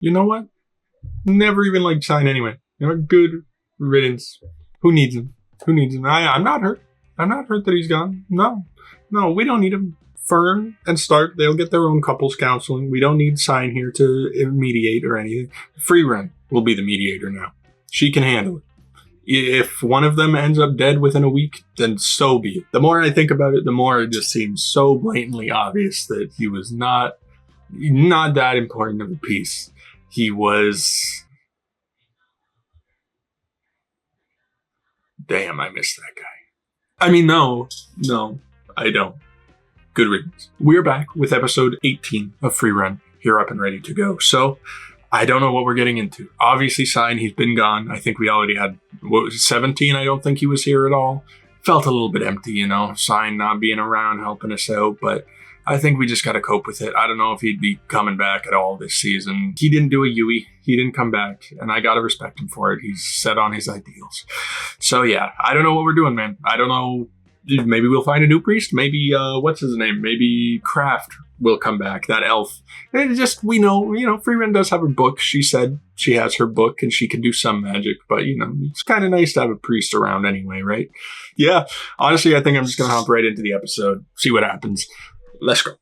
You know what? Never even liked Shine anyway. You know, good riddance. Who needs him? Who needs him? I'm not hurt. I'm not hurt that he's gone. No. No, we don't need him. Fern and Stark, they'll get their own couples counseling. We don't need Sign here to mediate or anything. Frieren will be the mediator now. She can handle it. If one of them ends up dead within a week, then so be it. The more I think about it, the more it just seems so blatantly obvious that he was not that important of a piece. He was... Damn, I miss that guy. I mean, no, I don't. Good riddance. We're back with episode 18 of Frieren, here up and ready to go. So, I don't know what we're getting into. Obviously, Sign, he's been gone. I think we already had, 17? I don't think he was here at all. Felt a little bit empty, you know, Sign not being around, helping us out, but I think we just got to cope with it. I don't know if he'd be coming back at all this season. He didn't do a Yui. He didn't come back, and I got to respect him for it. He's set on his ideals. So, yeah, I don't know what we're doing, man. I don't know. Maybe we'll find a new priest. Maybe, what's his name? Maybe Kraft will come back, that elf. And just, we know, Frieren does have her book. She said she has her book and she can do some magic, but, it's kind of nice to have a priest around anyway, right? Yeah, honestly, I think I'm just going to hop right into the episode, see what happens. Let's go.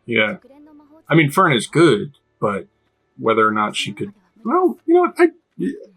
Yeah. I mean, Fern is good, but whether or not she could... Well, you know what?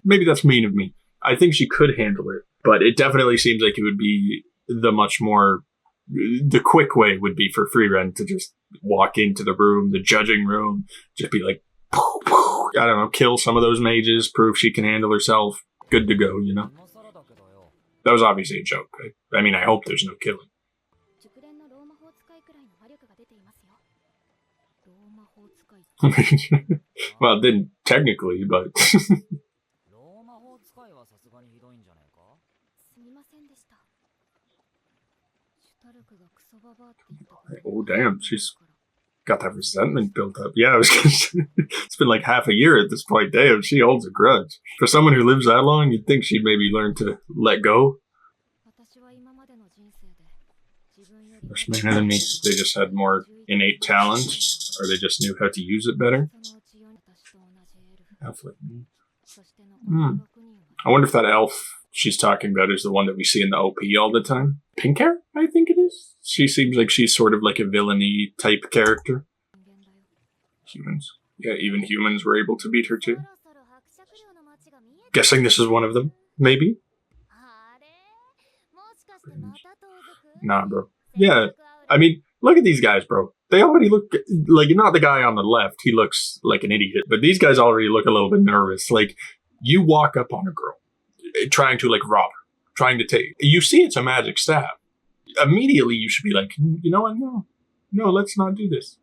Maybe that's mean of me. I think she could handle it, but it definitely seems like it would be the quick way would be for Frieren to just walk into the room, the judging room, just be like, poof, poof, I don't know, kill some of those mages, prove she can handle herself, good to go, That was obviously a joke. I mean, I hope there's no killing. Well, it didn't technically, but... Oh, damn, she's got that resentment built up. Yeah, it's been like half a year at this point. Damn, she holds a grudge. For someone who lives that long, you'd think she'd maybe learn to let go. They're smarter than me. They just had more innate talent, or they just knew how to use it better. Elf like me. I wonder if that elf she's talking about is the one that we see in the OP all the time. Pink hair, I think it is. She seems like she's sort of like a villainy type character. Humans. Yeah, even humans were able to beat her too. Guessing this is one of them, maybe? Nah, bro. Yeah, I mean, look at these guys, bro. They already look like, not the guy on the left, he looks like an idiot, but these guys already look a little bit nervous. Like, you walk up on a girl, trying to, like, rob her, trying to take... You see it's a magic staff. Immediately, you should be like, you know what, no, let's not do this.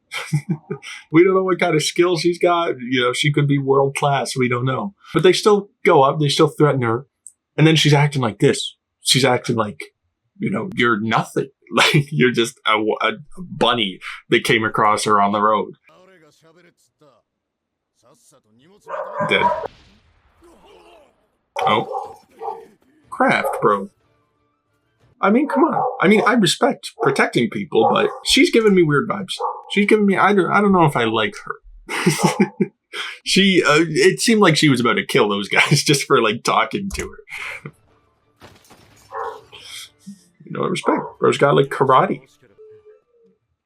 We don't know what kind of skills she's got. She could be world class, we don't know. But they still go up, they still threaten her, and then she's acting like this. She's acting like, you're nothing. Like, you're just a bunny that came across her on the road. Dead. Oh. Kraft, bro. I mean, come on. I mean, I respect protecting people, but she's giving me weird vibes. She's giving me... I don't know if I like her. It seemed like she was about to kill those guys just for, like, talking to her. Respect. Bro's got, like, karate.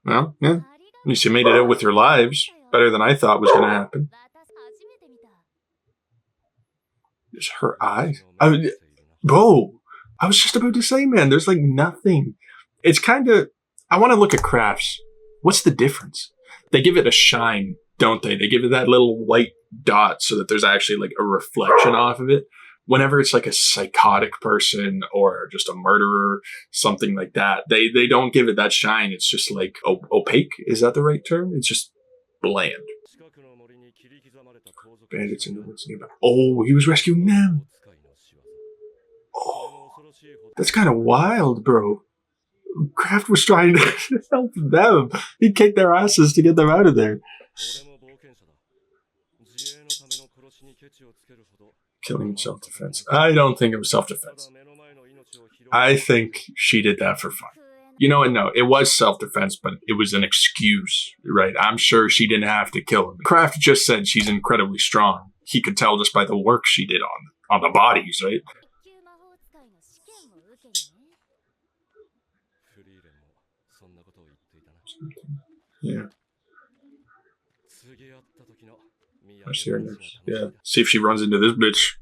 Well, yeah. At least you made it out with your lives. Better than I thought was going to happen. Just her eyes. Bro, I was just about to say, man, there's, like, nothing. It's kind of... I want to look at crafts. What's the difference? They give it a shine, don't they? They give it that little white dot so that there's actually, like, a reflection off of it. Whenever it's like a psychotic person or just a murderer, something like that, they don't give it that shine. It's just like opaque. Is that the right term? It's just bland. Bandits in the woods nearby. Oh, he was rescuing them. Oh, that's kind of wild, bro. Kraft was trying to help them. He kicked their asses to get them out of there. Killing in self-defense. I don't think it was self-defense. I think she did that for fun. You know, and no, it was self-defense, but it was an excuse, right? I'm sure she didn't have to kill him. Kraft just said she's incredibly strong. He could tell just by the work she did on the bodies, right? Yeah. I see her next. Yeah. See if she runs into this bitch.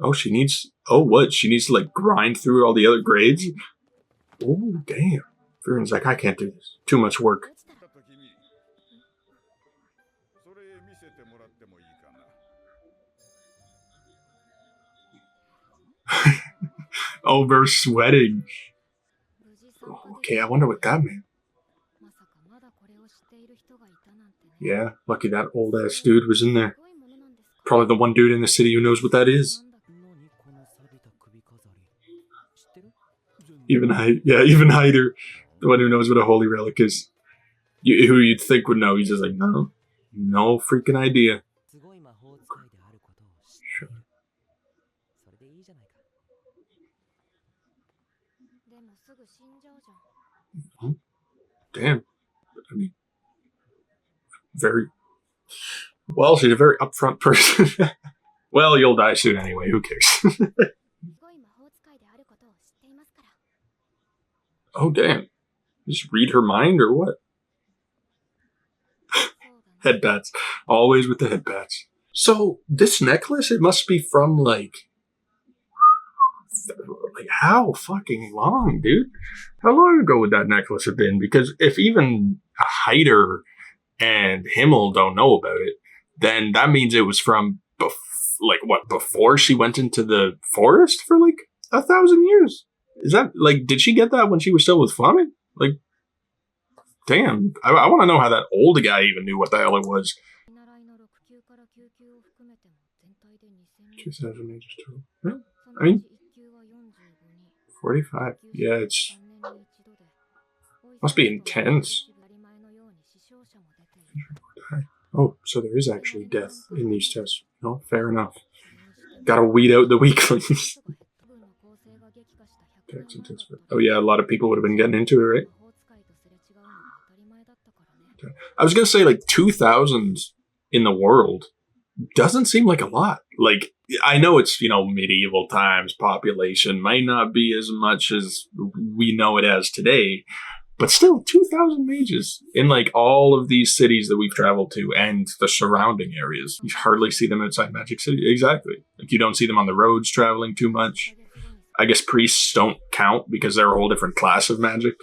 Oh, she needs. Oh, what? She needs to like grind through all the other grades. Oh, damn. Frieren's like, I can't do this. Too much work. Oh, we're sweating. Okay, I wonder what that meant. Yeah, lucky that old ass dude was in there. Probably the one dude in the city who knows what that is. Even Hyder, the one who knows what a holy relic is. Who you'd think would know. He's just like, no freaking idea. Sure. Damn. I mean, very well. She's a very upfront person. Well, you'll die soon anyway. Who cares? Oh, damn. Just read her mind or what? Headbats. Always with the headbats. So, this necklace, it must be from, like, how fucking long, dude? How long ago would that necklace have been? Because if even Hyder and Himmel don't know about it, then that means it was from, before she went into the forest for, 1,000 years? Is that, did she get that when she was still with Fleming? Damn. I want to know how that old guy even knew what the hell it was. 2,000 ages total. Yeah. I mean, 45. Yeah, it's... must be intense. Oh, so there is actually death in these tests. No, fair enough. Gotta weed out the weaklings. Oh yeah, a lot of people would have been getting into it, right? I was gonna say 2,000 in the world doesn't seem like a lot. I know it's, medieval times, population might not be as much as we know it as today, but still 2,000 mages in all of these cities that we've traveled to and the surrounding areas. You hardly see them outside Magic City. Exactly. You don't see them on the roads traveling too much. I guess priests don't count because they're a whole different class of magic.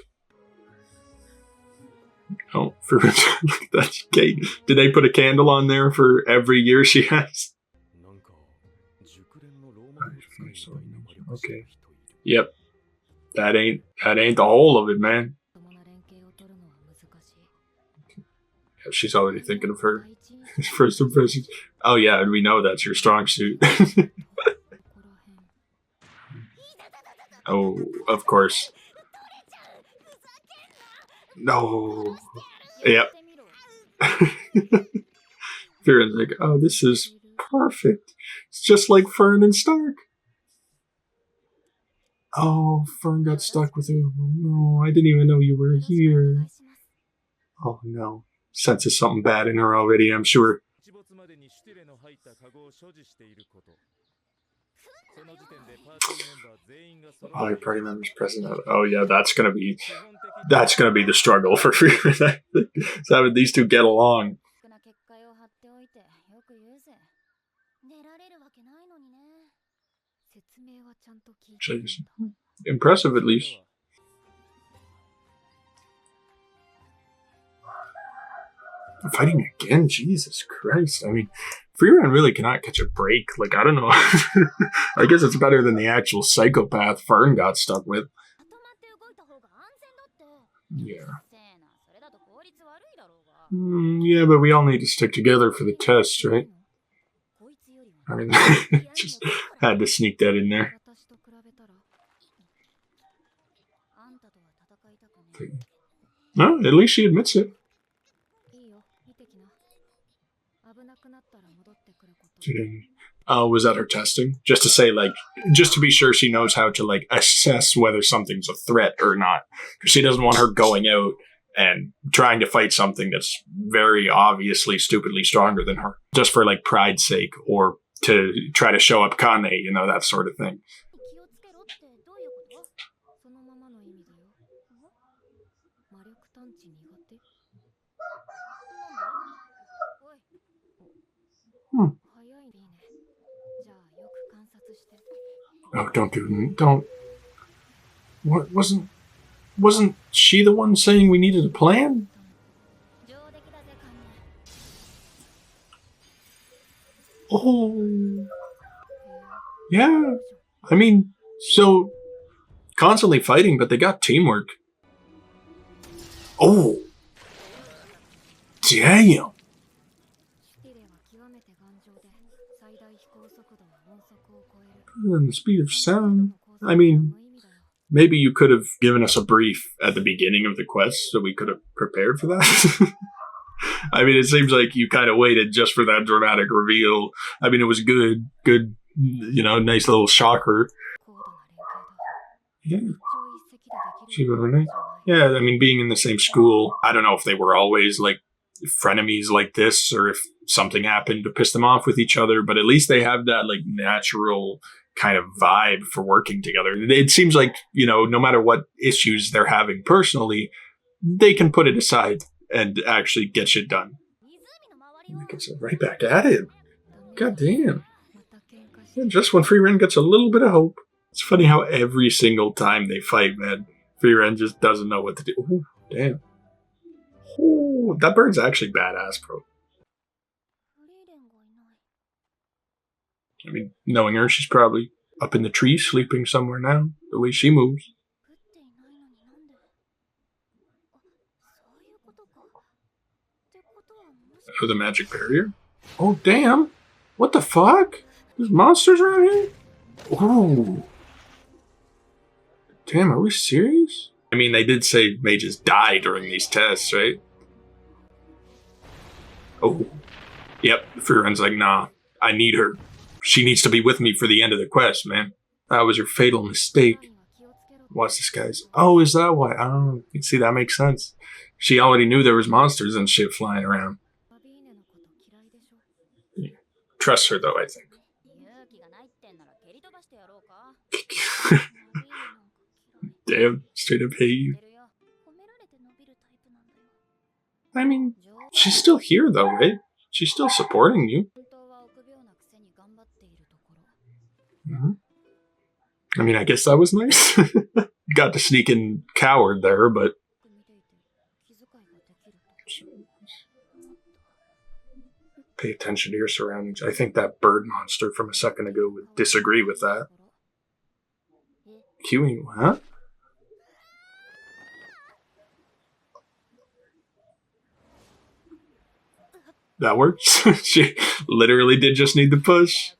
Oh, for that cake. Did they put a candle on there for every year she has? Okay. Yep. That ain't the whole of it, man. Yeah, she's already thinking of her first impressions. Oh yeah, and we know that's your strong suit. Oh, of course. No. Yep. Frieren's like, oh, this is perfect. It's just like Fern and Stark. Oh, Fern got stuck with him. No, I didn't even know you were here. Oh no. Senses something bad in her already, I'm sure. Oh, your party members present. Oh yeah, that's gonna be the struggle for Frieren. So having these two get along. Jeez. Impressive, at least. Fighting again? Jesus Christ. I mean, Frieren really cannot catch a break. I don't know. I guess it's better than the actual psychopath Fern got stuck with. Yeah. Yeah, but we all need to stick together for the test, right? I mean, just had to sneak that in there. No, at least she admits it. Was that her testing? Just to say, like, just to be sure she knows how to, like, assess whether something's a threat or not. Because she doesn't want her going out and trying to fight something that's very obviously stupidly stronger than her. Just for, like, pride's sake or to try to show up Kane, you know, that sort of thing. Oh, don't. What, wasn't she the one saying we needed a plan? Oh. Yeah. I mean, so constantly fighting, but they got teamwork. Oh. Damn. And the speed of sound. I mean, maybe you could have given us a brief at the beginning of the quest so we could have prepared for that. I mean, it seems like you kind of waited just for that dramatic reveal. I mean, it was good, you know, nice little shocker. Yeah. Yeah, I mean, being in the same school, I don't know if they were always like frenemies like this or if something happened to piss them off with each other, but at least they have that like natural kind of vibe for working together. It seems like, you know, no matter what issues they're having personally, they can put it aside and actually get shit done. Gets right back at it. God damn. Yeah, just when Frieren gets a little bit of hope. It's funny how every single time they fight, man, Frieren just doesn't know what to do. Ooh, damn. Ooh, that bird's actually badass, bro. I mean, knowing her, she's probably up in the tree sleeping somewhere now, the way she moves. Oh, the magic barrier? Oh, damn. What the fuck? There's monsters around here? Ooh. Damn, are we serious? I mean, they did say mages die during these tests, right? Oh. Yep, Frieren's like, nah, I need her. She needs to be with me for the end of the quest, man. That was your fatal mistake. What's this guy's? Oh, is that why? Oh, you see, that makes sense. She already knew there was monsters and shit flying around. Yeah. Trust her, though, I think. Damn, straight up hate you. I mean, she's still here, though, right? She's still supporting you. Mm-hmm. I mean, I guess that was nice. Got to sneak in coward there, but... Pay attention to your surroundings. I think that bird monster from a second ago would disagree with that. Queuing, huh? That works. She literally did just need the push.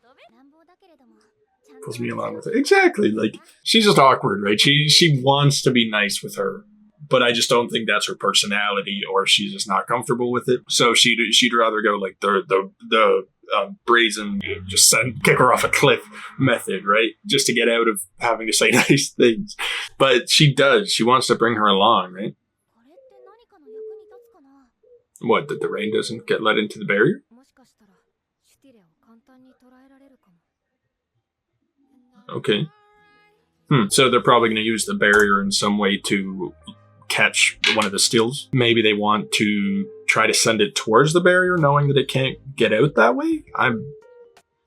Pulls me along with it. Exactly. Like, she's just awkward, right? She wants to be nice with her, but I just don't think that's her personality, or she's just not comfortable with it. So she'd rather go like the brazen, just kick her off a cliff method, right? Just to get out of having to say nice things. But she does. She wants to bring her along, right? What, that the rain doesn't get let into the barrier? Okay. So they're probably going to use the barrier in some way to catch one of the stills. Maybe they want to try to send it towards the barrier, knowing that it can't get out that way? I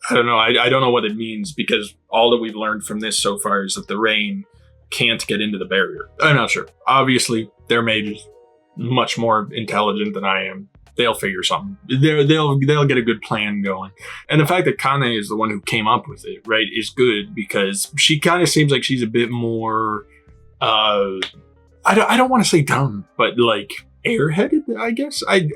don't know. I don't know what it means, because all that we've learned from this so far is that the rain can't get into the barrier. I'm not sure. Obviously, they're mages. Much more intelligent than I am. They'll figure something. They'll get a good plan going. And the fact that Kane is the one who came up with it, right, is good, because she kind of seems like she's a bit more, I don't want to say dumb, but like airheaded, I guess. I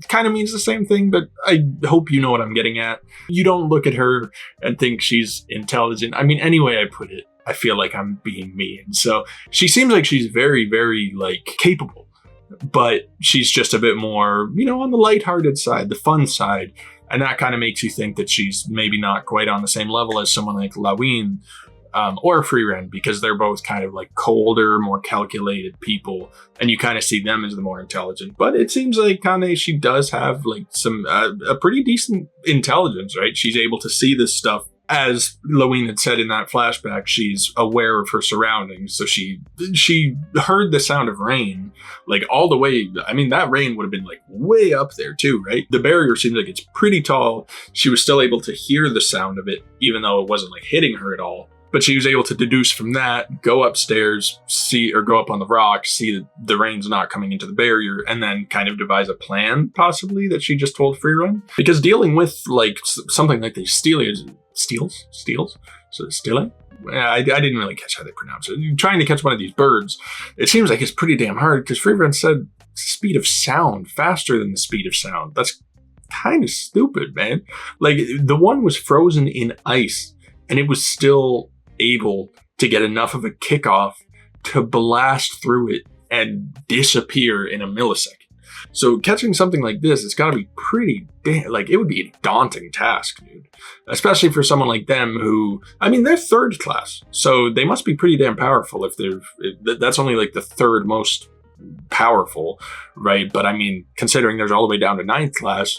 kind of means the same thing, but I hope you know what I'm getting at. You don't look at her and think she's intelligent. I mean, any way I put it, I feel like I'm being mean. So she seems like she's very, very like capable. But she's just a bit more, you know, on the lighthearted side, the fun side. And that kind of makes you think that she's maybe not quite on the same level as someone like Lawine or Frieren, because they're both kind of like colder, more calculated people, and you kind of see them as the more intelligent. But it seems like Kane, she does have like some a pretty decent intelligence, right? She's able to see this stuff. As Lawine had said in that flashback, she's aware of her surroundings. So she heard the sound of rain, like all the way. I mean, that rain would have been like way up there too, right? The barrier seems like it's pretty tall. She was still able to hear the sound of it, even though it wasn't like hitting her at all. But she was able to deduce from that, go upstairs, go up on the rock, see that the rain's not coming into the barrier, and then kind of devise a plan, possibly, that she just told Frieren. Because dealing with like something like these steals? So stealing? I didn't really catch how they pronounce it. Trying to catch one of these birds, it seems like it's pretty damn hard, because Frieren said speed of sound, faster than the speed of sound. That's kind of stupid, man. Like, the one was frozen in ice, and it was still able to get enough of a kickoff to blast through it and disappear in a millisecond. So catching something like this, it's got to be pretty like, it would be a daunting task, dude. Especially for someone like them who, I mean, they're third class, so they must be pretty damn powerful if that's only like the third most powerful, right? But I mean, considering there's all the way down to ninth class,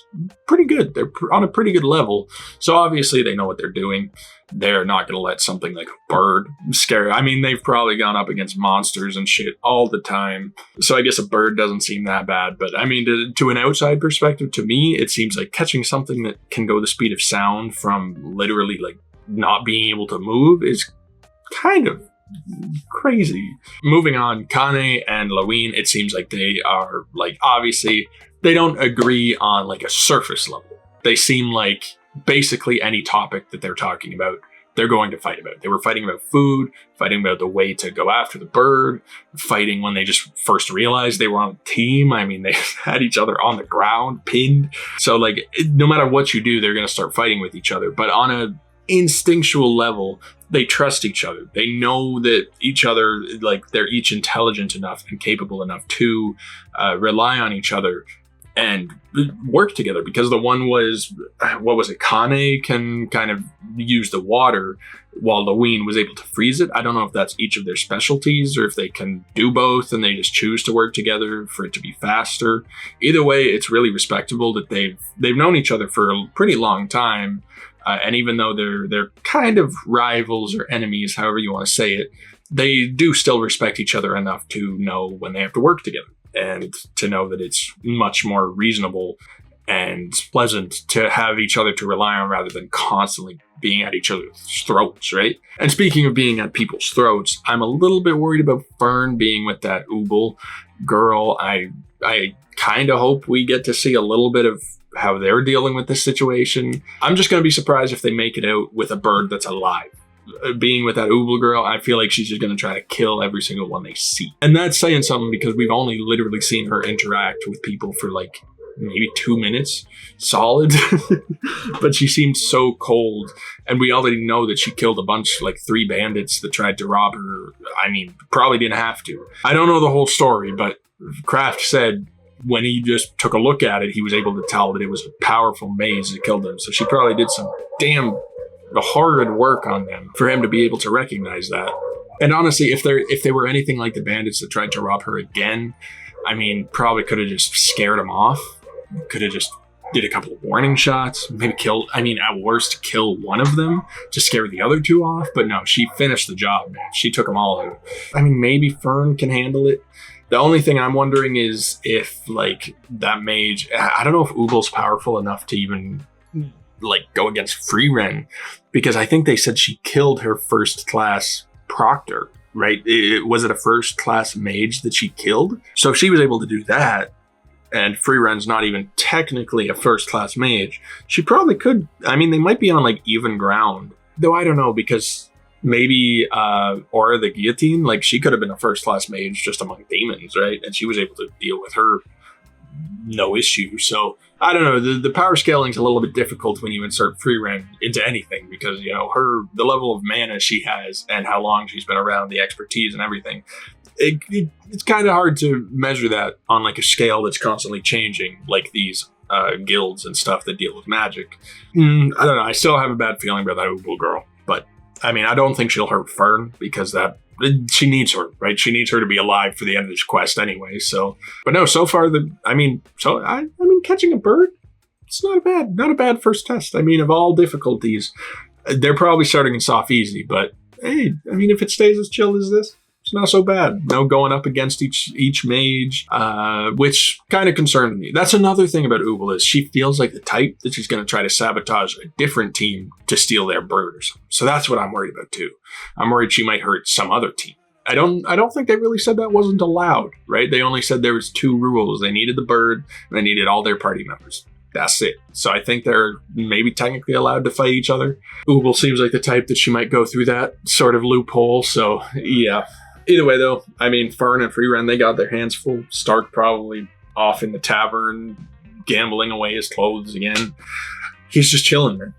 pretty good. They're on a pretty good level. So obviously they know what they're doing. They're not going to let something like a bird scare. I mean, they've probably gone up against monsters and shit all the time. So I guess a bird doesn't seem that bad. But I mean, to an outside perspective, to me, it seems like catching something that can go the speed of sound from literally like not being able to move is kind of crazy. Moving on, Kane and Lawine, it seems like they are like, obviously they don't agree on like a surface level. They seem like basically any topic that they're talking about, they're going to fight about. They were fighting about food, fighting about the way to go after the bird, fighting when they just first realized they were on a team. I mean, they had each other on the ground, pinned. So like, no matter what you do, they're going to start fighting with each other. But on a instinctual level, they trust each other. They know that each other, like, they're each intelligent enough and capable enough to rely on each other and work together, because the one was, what was it? Kane can kind of use the water while Lawine was able to freeze it. I don't know if that's each of their specialties or if they can do both and they just choose to work together for it to be faster. Either way, it's really respectable that they've known each other for a pretty long time. And even though they're kind of rivals or enemies, however you want to say it, they do still respect each other enough to know when they have to work together and to know that it's much more reasonable and pleasant to have each other to rely on rather than constantly being at each other's throats, right? And speaking of being at people's throats, I'm a little bit worried about Fern being with that Ubel girl. I kind of hope we get to see a little bit of how they're dealing with this situation. I'm just going to be surprised if they make it out with a bird that's alive. Being with that Ubel girl, I feel like she's just going to try to kill every single one they see. And that's saying something, because we've only literally seen her interact with people for like maybe 2 minutes solid. But she seemed so cold, and we already know that she killed a bunch, like 3 bandits that tried to rob her. I mean, probably didn't have to. I don't know the whole story, but Kraft said when he just took a look at it, he was able to tell that it was a powerful maze that killed him. So she probably did some damn hard work on them for him to be able to recognize that. And honestly, if they were anything like the bandits that tried to rob her again, I mean, probably could have just scared them off. Could have just did a couple of warning shots, maybe killed, I mean, at worst, kill one of them to scare the other 2 off. But no, she finished the job, man. She took them all out. I mean, maybe Fern can handle it. The only thing I'm wondering is if, like, that mage, I don't know if Ubel's powerful enough to even, like, go against Frieren, because I think they said she killed her first class proctor, right? Was it a first class mage that she killed? So if she was able to do that, and Frieren's not even technically a first class mage, she probably could. I mean, they might be on like even ground, though I don't know, because maybe Aura the Guillotine, like, she could have been a first class mage just among demons, right? And she was able to deal with her no issue. So I don't know, the power scaling is a little bit difficult when you insert Frieren into anything, because, you know, the level of mana she has and how long she's been around, the expertise and everything, it's kind of hard to measure that on like a scale that's constantly changing, like these guilds and stuff that deal with magic. I don't know. I still have a bad feeling about that Ubu girl, but I mean, I don't think she'll hurt Fern because she needs her, right? She needs her to be alive for the end of this quest anyway. So, but no, so far I mean, catching a bird, it's not a bad first test. I mean, of all difficulties, they're probably starting in soft easy, but hey, I mean, if it stays as chill as this, it's not so bad. No going up against each mage, which kind of concerned me. That's another thing about Ubel is she feels like the type that she's going to try to sabotage a different team to steal their bird or something. So that's what I'm worried about too. I'm worried she might hurt some other team. I don't think they really said that wasn't allowed, right? They only said there was 2 rules. They needed the bird and they needed all their party members. That's it. So I think they're maybe technically allowed to fight each other. Ubel seems like the type that she might go through that sort of loophole. So yeah. Either way, though, I mean, Frieren and Frieren, they got their hands full. Stark probably off in the tavern, gambling away his clothes again. He's just chilling, man.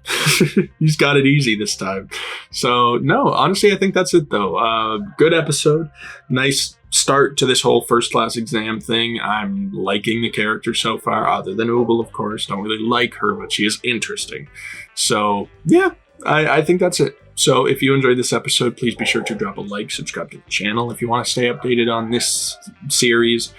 He's got it easy this time. So, no, honestly, I think that's it, though. Good episode. Nice start to this whole first class exam thing. I'm liking the character so far, other than Ubel, of course. Don't really like her, but she is interesting. So, yeah, I think that's it. So if you enjoyed this episode, please be sure to drop a like, subscribe to the channel if you want to stay updated on this series,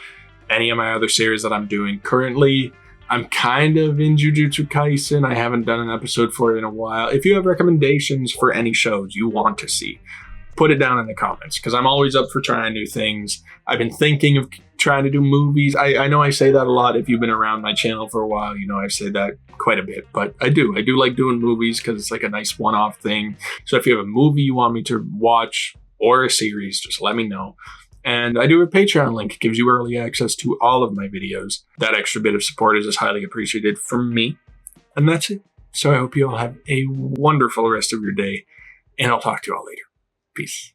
any of my other series that I'm doing. Currently, I'm kind of in Jujutsu Kaisen. I haven't done an episode for it in a while. If you have recommendations for any shows you want to see, put it down in the comments because I'm always up for trying new things. I've been thinking of trying to do movies. I know I say that a lot. If you've been around my channel for a while, you know I've said that quite a bit, but I do like doing movies because it's like a nice one-off thing. So if you have a movie you want me to watch or a series, just let me know. And I do have a Patreon link. It gives you early access to all of my videos. That extra bit of support is highly appreciated from me. And that's it. So I hope you all have a wonderful rest of your day, and I'll talk to you all later. Peace.